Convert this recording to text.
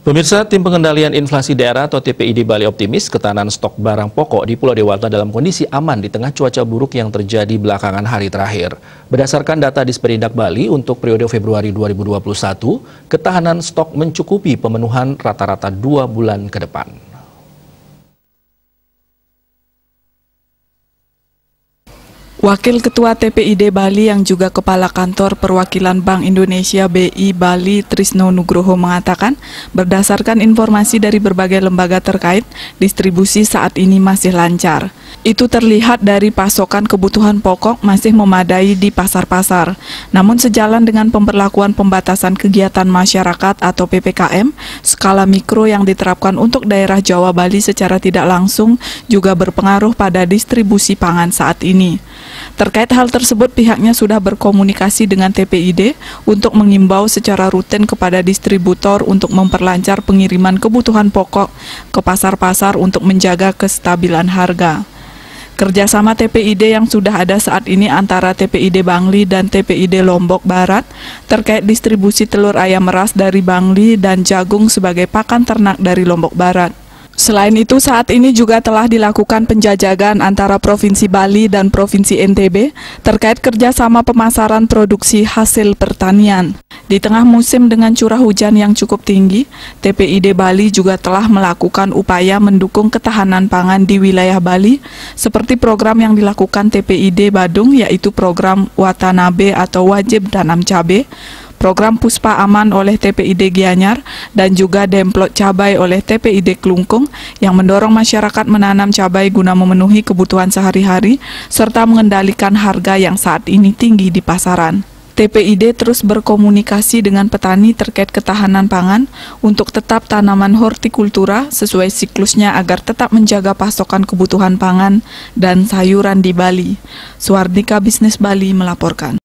Pemirsa, Tim Pengendalian Inflasi Daerah atau TPID Bali optimis ketahanan stok barang pokok di Pulau Dewata dalam kondisi aman di tengah cuaca buruk yang terjadi belakangan hari terakhir. Berdasarkan data Disperindak Bali untuk periode Februari 2021, ketahanan stok mencukupi pemenuhan rata-rata 2 bulan ke depan. Wakil Ketua TPID Bali yang juga Kepala Kantor Perwakilan Bank Indonesia BI Bali Trisno Nugroho mengatakan, berdasarkan informasi dari berbagai lembaga terkait, distribusi saat ini masih lancar. Itu terlihat dari pasokan kebutuhan pokok masih memadai di pasar-pasar. Namun sejalan dengan pemberlakuan pembatasan kegiatan masyarakat atau PPKM, skala mikro yang diterapkan untuk daerah Jawa Bali secara tidak langsung juga berpengaruh pada distribusi pangan saat ini. Terkait hal tersebut, pihaknya sudah berkomunikasi dengan TPID untuk mengimbau secara rutin kepada distributor untuk memperlancar pengiriman kebutuhan pokok ke pasar-pasar untuk menjaga kestabilan harga. Kerjasama TPID yang sudah ada saat ini antara TPID Bangli dan TPID Lombok Barat terkait distribusi telur ayam ras dari Bangli dan jagung sebagai pakan ternak dari Lombok Barat. Selain itu, saat ini juga telah dilakukan penjajakan antara Provinsi Bali dan Provinsi NTB terkait kerjasama pemasaran produksi hasil pertanian. Di tengah musim dengan curah hujan yang cukup tinggi, TPID Bali juga telah melakukan upaya mendukung ketahanan pangan di wilayah Bali, seperti program yang dilakukan TPID Badung, yaitu program Watanabe atau Wajib Tanam Cabai, program Puspa Aman oleh TPID Gianyar, dan juga Demplot Cabai oleh TPID Klungkung yang mendorong masyarakat menanam cabai guna memenuhi kebutuhan sehari-hari serta mengendalikan harga yang saat ini tinggi di pasaran. TPID terus berkomunikasi dengan petani terkait ketahanan pangan untuk tetap tanaman hortikultura sesuai siklusnya agar tetap menjaga pasokan kebutuhan pangan dan sayuran di Bali. Suardika Bisnis Bali melaporkan.